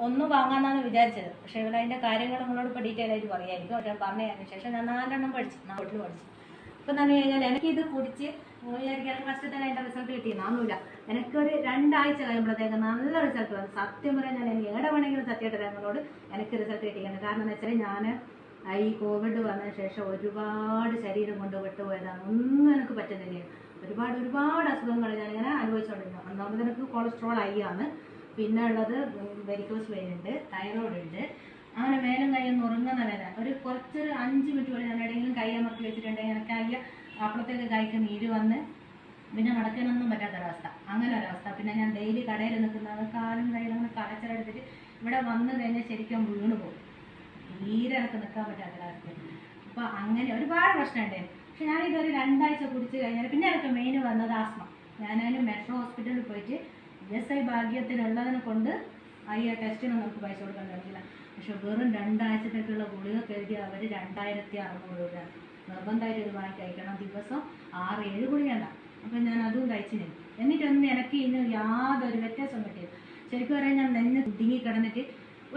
ഒന്ന് വാങ്ങാന്നാണ് വിചാരിച്ചത്. പക്ഷേ ഇവിടെ അതിൻ്റെ കാര്യങ്ങൾ നിങ്ങളോട് ഇപ്പോൾ ഡീറ്റെയിൽ ആയിട്ട് പറയാമായിരിക്കും. ഞാൻ പറഞ്ഞതിന് ശേഷം ഞാൻ 4 എണ്ണം പഠിച്ചു, 4 പഠിച്ചു. ഇപ്പം എന്ന് കഴിഞ്ഞാൽ എനിക്കിത് കുടിച്ച് വിചാരിക്കാൻ ഫസ്റ്റ് തന്നെ അതിൻ്റെ റിസൾട്ട് കിട്ടിയെന്നൊന്നുമില്ല. എനിക്കൊരു 2 ആഴ്ച കഴിയുമ്പോഴത്തേക്ക് നല്ല റിസൾട്ട് വന്നു. സത്യം പറയാൻ ഞാൻ എനിക്ക് എവിടെ വേണമെങ്കിലും സത്യമായിട്ട് ഞങ്ങളോട് എനിക്ക് റിസൾട്ട് കിട്ടിയിട്ടുണ്ട്. കാരണം എന്ന് വെച്ചാൽ ഞാൻ ഈ കോവിഡ് വന്നതിന് ശേഷം ഒരുപാട് ശരീരം കൊണ്ട് വിട്ടുപോയതാണ്. ഒന്നും എനിക്ക് പറ്റുന്നില്ല. ഒരുപാട് അസുഖങ്ങൾ ഞാനിങ്ങനെ അനുഭവിച്ചുകൊണ്ടിരുന്നു. ഒന്നാമത് എനിക്ക് കൊളസ്ട്രോൾ ആണ്, പിന്നെ ഉള്ളത് വെരിക്കോസ് വെയിൻ ഉണ്ട്, തൈറോയ്ഡ് ഉണ്ട്. അങ്ങനെ മേലും കൈയും ഉറങ്ങുന്ന വേദന. കുറച്ചൊരു 5 മിനിറ്റ് പോലെ ഞാൻ എവിടെയെങ്കിലും കൈ അമർത്തി വെച്ചിട്ടുണ്ടെങ്കിൽ എനിക്ക് കൈ അപ്പുറത്തേക്ക് കൈക്ക് നീര് വന്ന് പിന്നെ നടക്കാനൊന്നും പറ്റാത്തൊരവസ്ഥ, അങ്ങനെ ഒരവസ്ഥ. പിന്നെ ഞാൻ ഡെയിലി കടയിൽ നിൽക്കുന്നത് കാലും കയ്യിലും അങ്ങനെ കടച്ചിലെടുത്തിട്ട് ഇവിടെ വന്നു കഴിഞ്ഞാൽ ശരിക്കും വീണ് പോകും. തീരെ എനിക്ക് നിൽക്കാൻ പറ്റാത്തൊരവസ്ഥ. അപ്പോൾ അങ്ങനെ ഒരുപാട് പ്രശ്നമുണ്ടായിരുന്നു. പക്ഷെ ഞാനിതൊരു 2 ആഴ്ച കുടിച്ച് കഴിഞ്ഞാൽ പിന്നെ എനിക്ക് മെയിൻ വന്നത് ആസ്മ. ഞാനതിന് മെട്രോ ഹോസ്പിറ്റലിൽ പോയിട്ട് ESI ഭാഗ്യത്തിനുള്ളതിനെ കൊണ്ട് ആ ടെസ്റ്റിനൊന്നും നമുക്ക് പൈസ കൊടുക്കാൻ കഴിയില്ല. പക്ഷെ വെറും 2 ആഴ്ചത്തേക്കുള്ള ഗുളിക കരുതി അവർ 2600 രൂപ നിർബന്ധമായിട്ട് ഇത് വാങ്ങി കഴിക്കണം. ദിവസം 6-7 ഗുളിക ഉണ്ടാകും. അപ്പം ഞാൻ അതും കഴിച്ചില്ല. എന്നിട്ടൊന്നും എനിക്ക് ഇന്ന് യാതൊരു വ്യത്യാസം കിട്ടിയില്ല. ശരിക്കും പറയാൻ ഞാൻ നെഞ്ഞ് കുടുങ്ങി കിടന്നിട്ട്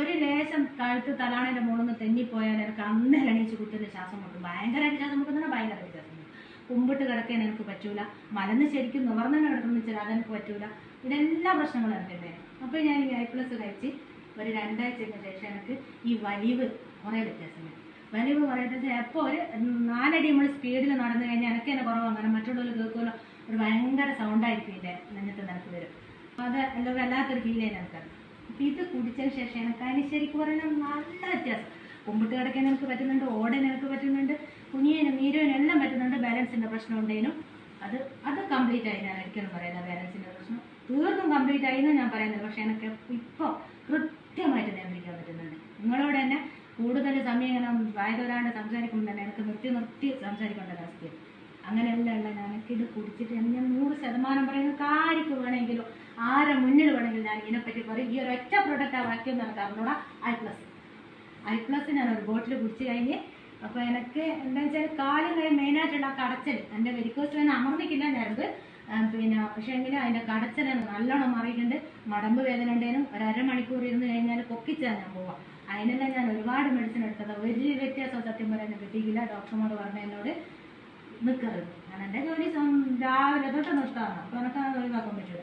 ഒരു ലേശം കഴുത്ത് തലാണിൻ്റെ മുകളിൽ നിന്ന് തെന്നിപ്പോയാൽ എനിക്ക് അന്നേരം എണീച്ച് കുത്തുന്ന ശ്വാസം മുട്ടും. ഭയങ്കരമായിട്ട് ശ്വാസം മുട്ടുന്ന ഭയങ്കരമായിട്ട് ശ്വാസം മുട്ടും. കുമ്പിട്ട് കിടക്കാൻ എനിക്ക് പറ്റൂല, മലന്ന് ശരിക്കും നിവർന്നു കിടക്കുന്ന വെച്ചാൽ അതെനിക്ക് പറ്റൂല. ഇതെല്ലാ പ്രശ്നങ്ങളും എനിക്കുണ്ടായിരുന്നു. അപ്പോൾ ഞാൻ ഈ I+ കഴിച്ച് ഒരു 2 ആഴ്ചയ്ക്ക് ശേഷം എനിക്ക് ഈ വലിവ് കുറേ വ്യത്യാസമില്ല. വലിവ് പറയുന്നത് എപ്പോൾ ഒരു 4 അടി നമ്മൾ സ്പീഡിൽ നടന്നു കഴിഞ്ഞാൽ എനിക്ക് തന്നെ കുറവാണ്. കാരണം മറ്റുള്ളവർ കേൾക്കുമല്ലോ, ഒരു ഭയങ്കര സൗണ്ടായിരിക്കും ഇതിൻ്റെ നെഞ്ഞത്ത് നിനക്ക് വരും. അത് എല്ലാം വല്ലാത്തൊരു ഫീൽ ചെയ്യുന്ന എനിക്കത്. അപ്പം ഇത് കുടിച്ചതിന് ശേഷം എനിക്ക് അതിന് ശരിക്കും പറയുന്നത് നല്ല വ്യത്യാസം. കുമ്പിട്ട് കിടക്കാൻ എനിക്ക് പറ്റുന്നുണ്ട്, ഓടാൻ എനിക്ക് പറ്റുന്നുണ്ട്, കുഞ്ഞിനും നീരനും എല്ലാം പറ്റുന്നുണ്ട്. ബാലൻസിൻ്റെ പ്രശ്നം ഉണ്ടെങ്കിലും അത് കംപ്ലീറ്റ് ആയി. ഞാൻ ഒരിക്കലും പറയുന്നത് ബാലൻസിൻ്റെ പ്രശ്നം തീർത്തും കംപ്ലീറ്റ് ആയി എന്ന് ഞാൻ പറയുന്നത്. പക്ഷേ എനിക്ക് ഇപ്പോൾ കൃത്യമായിട്ട് നിയന്ത്രിക്കാൻ പറ്റുന്നുണ്ട്. നിങ്ങളോട് തന്നെ കൂടുതൽ സമയം ഇങ്ങനെ വായതൊരാണ്ട് സംസാരിക്കുമ്പോൾ തന്നെ എനിക്ക് നിർത്തി സംസാരിക്കേണ്ട അവസ്ഥയാണ്. അങ്ങനെയല്ല ഞാനൊക്കിത് കുടിച്ചിട്ട് ഞാൻ 100% പറയുന്നത് ആർക്ക് വേണമെങ്കിലും ആരെ മുന്നിൽ വേണമെങ്കിലും ഞാൻ ഇതിനെപ്പറ്റി പറയും. ഈ ഒരൊറ്റ പ്രൊഡക്റ്റ് ആ വാക്യം നമുക്ക് അറിഞ്ഞൂടാ. I+ ഞാൻ ഒരു ബോട്ടിൽ കുടിച്ച് കഴിഞ്ഞ് അപ്പോൾ എനിക്ക് എന്താ വെച്ചാൽ കാലും കൈ മെയിനായിട്ടുള്ള കടച്ചൽ, എൻ്റെ വെരിക്കോസ് വെയിൻ അമർന്നിക്കില്ല ഞരമ്പ്, പിന്നെ പക്ഷേ എങ്കിലും അതിൻ്റെ കടച്ചൽ നല്ലോണം മാറിയിട്ടുണ്ട്. മടമ്പ് വേദന ഉണ്ടേനും ഒരു അരമണിക്കൂർ ഇരുന്ന് കഴിഞ്ഞാൽ പൊക്കിച്ചാൽ ഞാൻ പോവാം. അതിനെല്ലാം ഞാൻ ഒരുപാട് മെഡിസിൻ എടുത്തത്. ഒരു വ്യത്യാസം സത്യം പറയാൻ കിട്ടിയില്ല. ഡോക്ടർമാർ പറഞ്ഞ എന്നോട് നിൽക്കരുത്. ഞാൻ എൻ്റെ ജോലി രാവിലെ തൊട്ട് നിർത്താറാണ്. അപ്പോൾ എനിക്ക് ഒഴിവാക്കാൻ പറ്റില്ല.